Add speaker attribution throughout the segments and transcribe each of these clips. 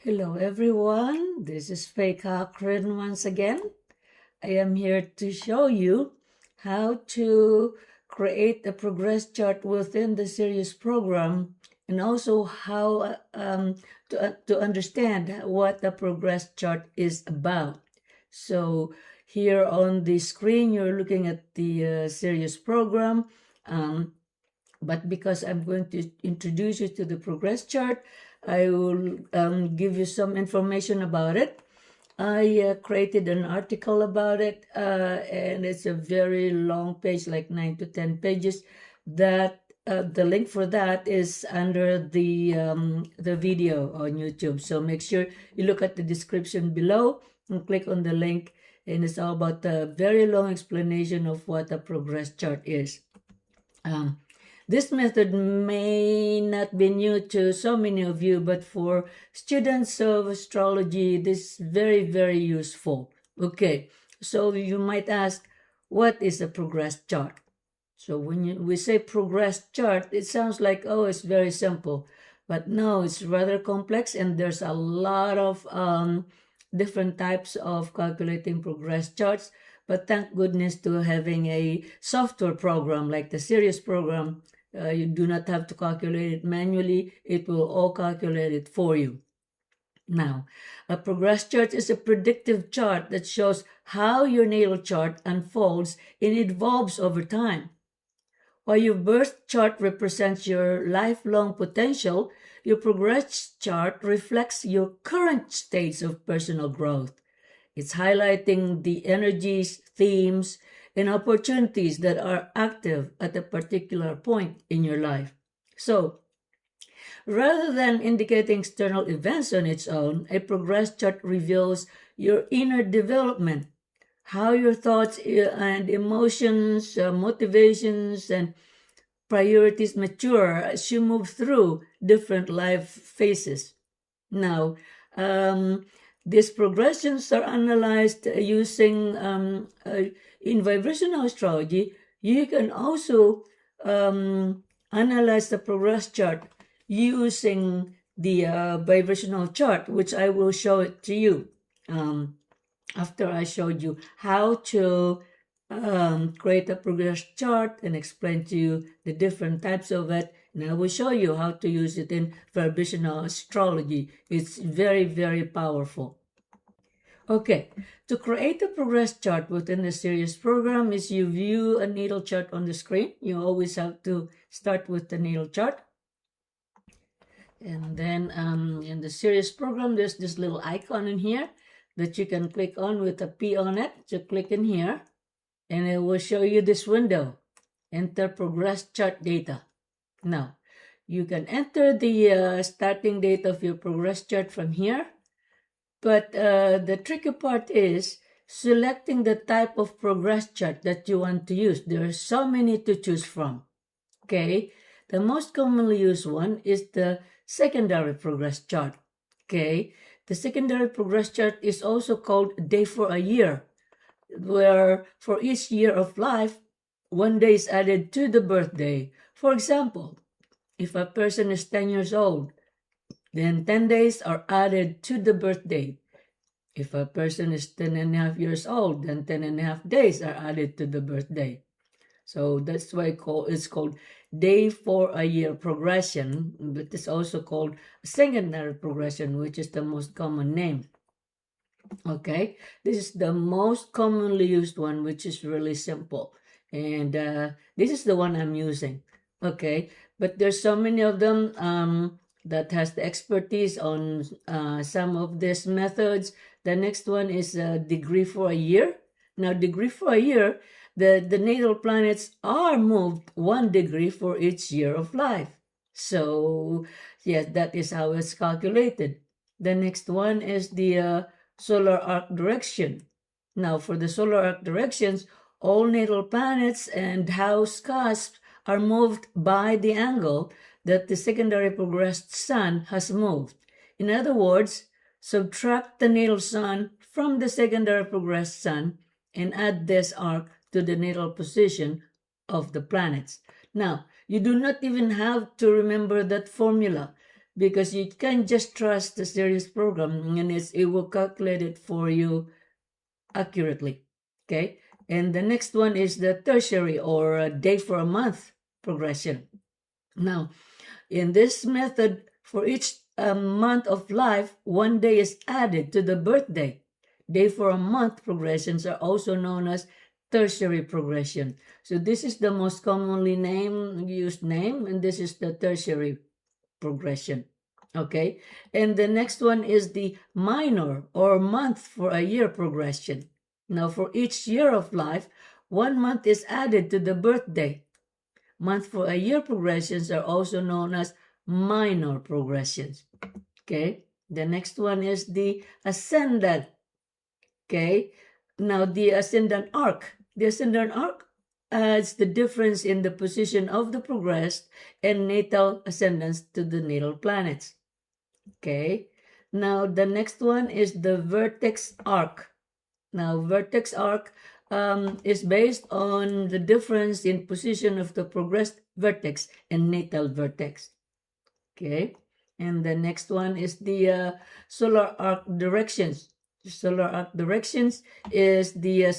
Speaker 1: Hello everyone, this is Faye Cochran once again. I am here to show you how to create a progress chart within the Sirius program, and also how to understand what the progress chart is about. So here on the screen, you're looking at the Sirius program. But because I'm going to introduce you to the progress chart, I will give you some information about it. I created an article about it, and it's a very long page, like 9 to 10 pages. That the link for that is under the video on YouTube. So make sure you look at the description below and click on the link. And it's all about a very long explanation of what a progress chart is. This method may not be new to so many of you, but for students of astrology, this is very, very useful. Okay, so you might ask, what is a progress chart? So when we say progress chart, it sounds like, oh, it's very simple. But no, it's rather complex, and there's a lot of different types of calculating progress charts. But thank goodness to having a software program like the Sirius program. You do not have to calculate it manually. It will all calculate it for you. Now, a progress chart is a predictive chart that shows how your natal chart unfolds and evolves over time. While your birth chart represents your lifelong potential, your progress chart reflects your current states of personal growth. It's highlighting the energies, themes, and opportunities that are active at a particular point in your life. So, rather than indicating external events on its own, a progress chart reveals your inner development, how your thoughts and emotions, motivations, and priorities mature as you move through different life phases. Now, these progressions are analyzed using, in vibrational astrology, you can also analyze the progress chart using the vibrational chart, which I will show it to you after I showed you how to create a progress chart and explain to you the different types of it. And I will show you how to use it in vibrational astrology. It's very, very powerful. Okay, to create a progress chart within the Sirius program is you view a natal chart on the screen. You always have to start with the natal chart. And then in the Sirius program, there's this little icon in here that you can click on with a P on it. So click in here, and it will show you this window. Enter progress chart data. Now, you can enter the starting date of your progress chart from here. But the tricky part is selecting the type of progress chart that you want to use. There are so many to choose from. Okay, the most commonly used one is the secondary progress chart. Okay, the secondary progress chart is also called day for a year, where for each year of life, one day is added to the birthday. For example, if a person is 10 years old, then 10 days are added to the birthday. If a person is 10 and a half years old, then 10 and a half days are added to the birthday. So that's why it's called day for a year progression, but it's also called secondary progression, which is the most common name. Okay, this is the most commonly used one, which is really simple. And this is the one I'm using. Okay, but there's so many of them that has the expertise on some of these methods. The next one is degree for a year. Now, degree for a year, the natal planets are moved 1 degree for each year of life. So, yes, that is how it's calculated. The next one is the solar arc direction. Now, for the solar arc directions, all natal planets and house cusps are moved by the angle that the secondary progressed sun has moved. In other words, subtract the natal sun from the secondary progressed sun and add this arc to the natal position of the planets. Now, you do not even have to remember that formula. because you can't just trust the series program and it will calculate it for you accurately. Okay, and the next one is the tertiary or a day for a month progression. Now, in this method, for each month of life, one day is added to the birthday. Day for a month progressions are also known as tertiary progression. So this is the most commonly used name, and this is the tertiary progression. Okay, and the next one is the minor or month for a year progression. Now, for each year of life, 1 month is added to the birthday. Month for a year progressions are also known as minor progressions. Okay, the next one is the ascendant. Okay, now the ascendant arc. The ascendant arc adds the difference in the position of the progressed and natal ascendants to the natal planets. Okay, now the next one is the vertex arc. Now, vertex arc is based on the difference in position of the progressed vertex and natal vertex. Okay, and the next one is the solar arc directions. The solar arc directions is the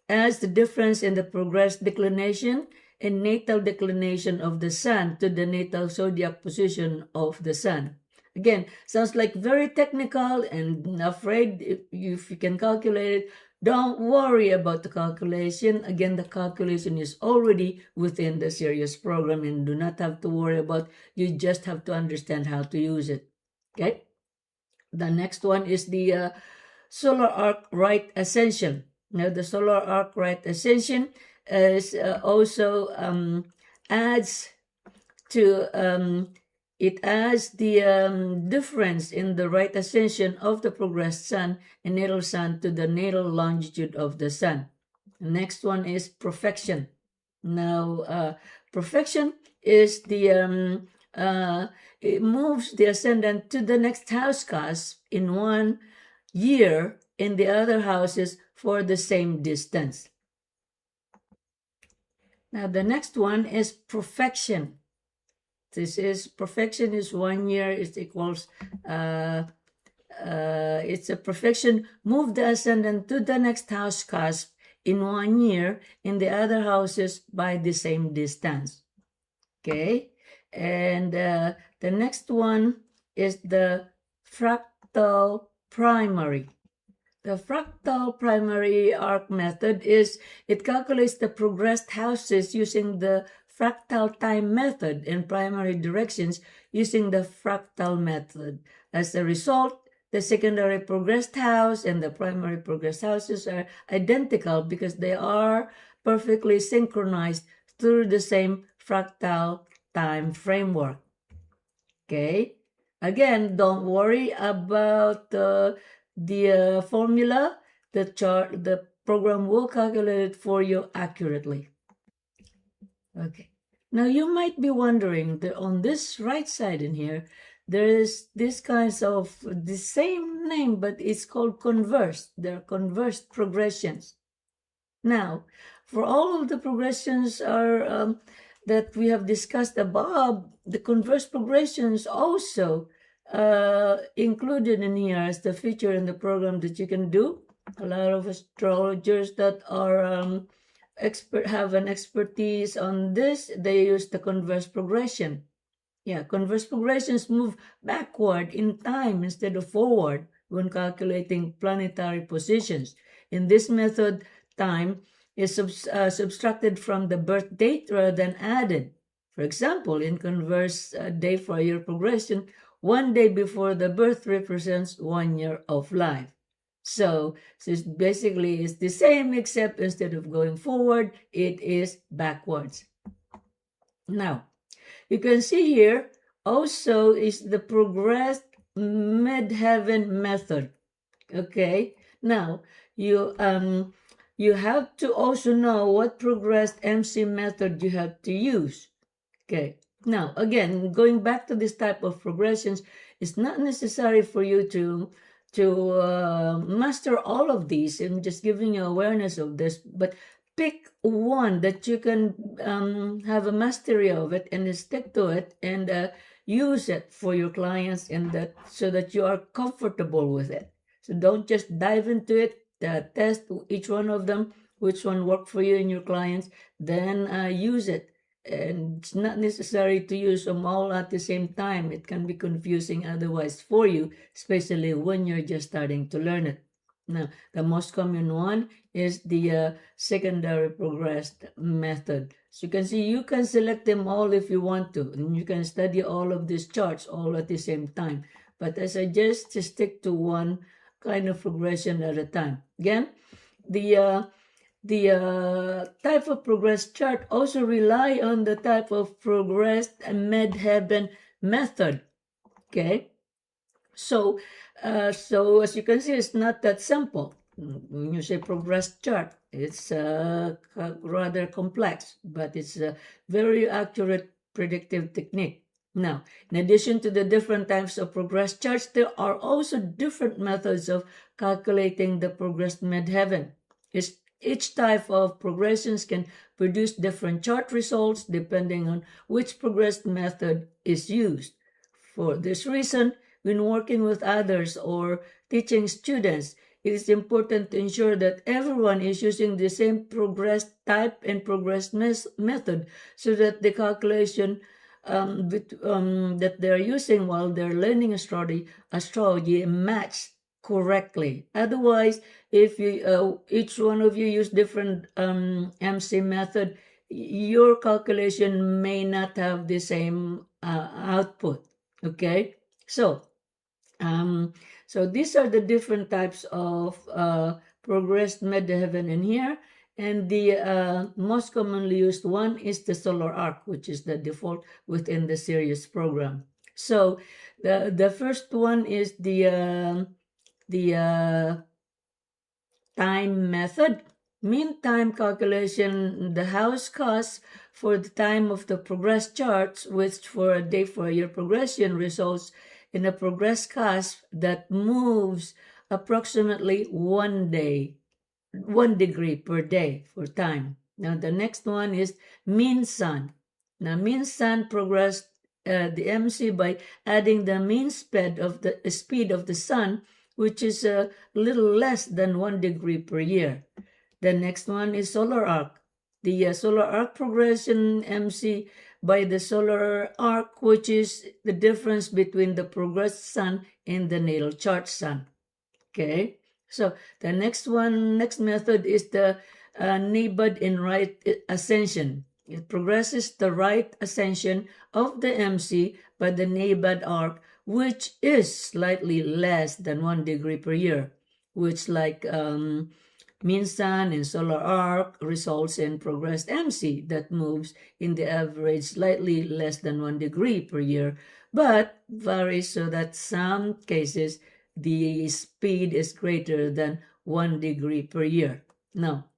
Speaker 1: as the difference in the progressed declination and natal declination of the sun to the natal zodiac position of the sun. Again, sounds like very technical and afraid if you can calculate it. Don't worry about the calculation. Again, the calculation is already within the series program and do not have to worry about. You just have to understand how to use it. Okay. The next one is the solar arc right ascension. Now, the solar arc right ascension is also adds to it adds the difference in the right ascension of the progressed sun and natal sun to the natal longitude of the sun. The next one is profection. Now, profection is the it moves the ascendant to the next house cusp in 1 year in the other houses for the same distance. Now, the next one is profection. This is profection is 1 year. It equals it's a profection. Move the ascendant to the next house cusp in 1 year in the other houses by the same distance. Okay, and the next one is the fractal primary. The fractal primary arc method is it calculates the progressed houses using the fractal time method and primary directions using the fractal method. As a result, the secondary progressed house and the primary progressed houses are identical because they are perfectly synchronized through the same fractal time framework. Okay, again, don't worry about the formula. The program will calculate it for you accurately. Okay, now you might be wondering that on this right side in here, there is this kinds of the same name, but it's called converse. They're converse progressions. Now, for all of the progressions are that we have discussed above, the converse progressions also included in here as the feature in the program that you can do. A lot of astrologers that are have an expertise on this, they use the converse progression. Yeah, converse progressions move backward in time instead of forward when calculating planetary positions. In this method, time is subtracted from the birth date rather than added. For example, in converse day for a year progression, 1 day before the birth represents 1 year of life. So basically it's the same, except instead of going forward, it is backwards. Now, you can see here also is the progressed midheaven method. Okay, now you have to also know what progressed MC method you have to use. Okay, now again, going back to this type of progressions, it's not necessary for you to master all of these. I'm just giving you awareness of this, but pick one that you can have a mastery of it and stick to it, and use it for your clients and that so that you are comfortable with it. So don't just dive into it, test each one of them, which one worked for you and your clients, then use it. And it's not necessary to use them all at the same time. It can be confusing otherwise for you, especially when you're just starting to learn it. Now, the most common one is the secondary progressed method. So you can see you can select them all if you want to, and you can study all of these charts all at the same time. But I suggest to stick to one kind of progression at a time. Again, the type of progress chart also rely on the type of progressed Medhaven method. Okay, so as you can see, it's not that simple. When you say progress chart, it's rather complex, but it's a very accurate predictive technique. Now, in addition to the different types of progress charts, there are also different methods of calculating the progressed Medhaven. Each type of progressions can produce different chart results depending on which progressed method is used. For this reason, when working with others or teaching students, it is important to ensure that everyone is using the same progress type and progress method so that the calculation that they're using while they're learning astrology match correctly. Otherwise, if you each one of you use different MC method, your calculation may not have the same output. Okay, so these are the different types of progressed Medhaven in here. And the most commonly used one is the solar arc, which is the default within the series program. So the first one is the time method. Mean time calculation, the house cost for the time of the progress charts, which for a day for your progression results in a progress cost that moves approximately 1 degree per day for time. Now the next one is mean sun. Now mean sun progressed the MC by adding the mean speed of the sun, which is a little less than 1 degree per year. The next one is solar arc. The solar arc progression MC by the solar arc, which is the difference between the progressed sun and the natal chart sun. Okay, so the next method is the NABAD in right ascension. It progresses the right ascension of the MC by the NABAD arc, which is slightly less than 1 degree per year, which like mean sun and solar arc results in progressed MC that moves in the average slightly less than 1 degree per year, but varies so that some cases the speed is greater than 1 degree per year. Now,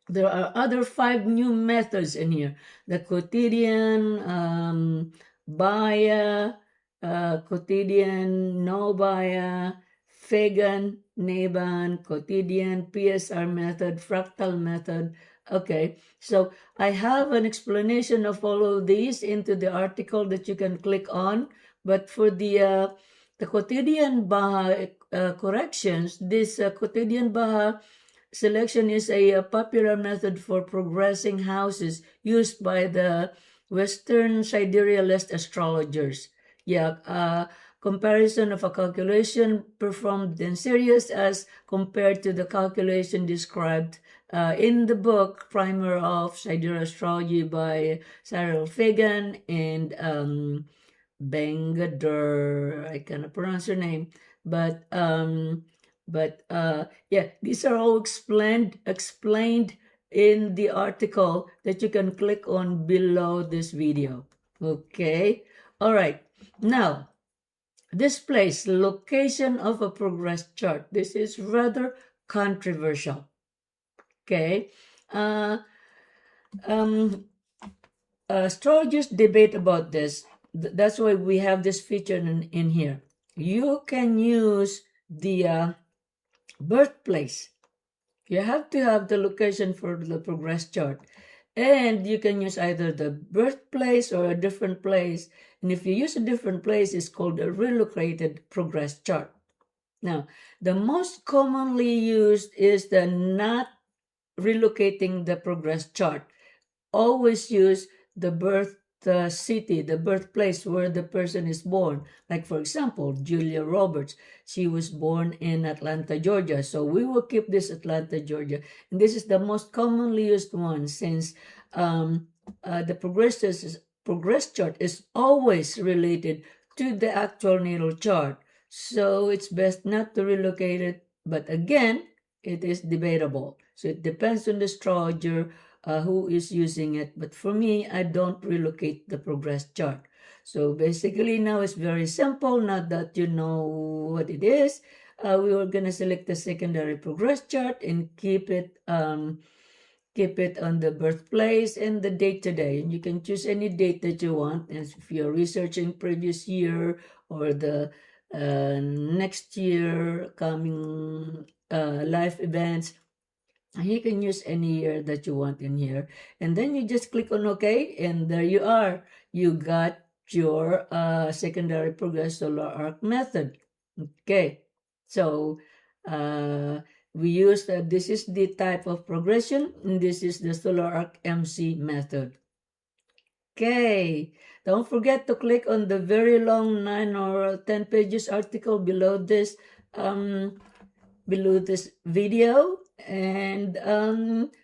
Speaker 1: there are other 5 new methods in here. The quotidian, Baya, quotidian, no Baya, Fagan, Naban, quotidian, PSR method, fractal method. Okay, so I have an explanation of all of these into the article that you can click on. But for the quotidian Baha corrections, this quotidian Baha selection is a popular method for progressing houses used by the Western siderealist astrologers. Comparison of a calculation performed in Sirius as compared to the calculation described in the book Primer of Sidereal Astrology by Cyril Fagan and Bengader. I cannot pronounce her name, but these are all explained in the article that you can click on below this video. Okay, all right. Now, displays location of a progress chart. This is rather controversial. Okay, astrologers debate about this. That's why we have this feature in here. You can use the birthplace. You have to have the location for the progress chart. And you can use either the birthplace or a different place. And if you use a different place, it's called a relocated progress chart. Now, the most commonly used is the not relocating the progress chart. Always use the city, the birthplace where the person is born. Like, for example, Julia Roberts, she was born in Atlanta, Georgia. So we will keep this Atlanta, Georgia. And this is the most commonly used one since the progress chart is always related to the actual natal chart. So it's best not to relocate it. But again, it is debatable. So it depends on the astrologer who is using it. But for me, I don't relocate the progress chart. So basically now it's very simple. Now that you know what it is, we are going to select the secondary progress chart and keep it on the birthplace and the date today. And you can choose any date that you want. And if you're researching previous year or the next year coming life events, you can use any year that you want in here. And then you just click on OK, and there you are. You got your secondary progress solar arc method. Okay, so we use this is the type of progression, and this is the solar arc MC method. Okay, don't forget to click on the very long 9 or 10 pages article below this video, and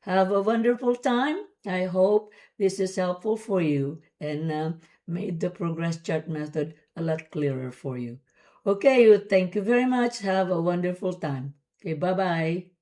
Speaker 1: have a wonderful time. I hope this is helpful for you and made the progress chart method a lot clearer for you. Okay, thank you very much. Have a wonderful time. Okay, bye-bye.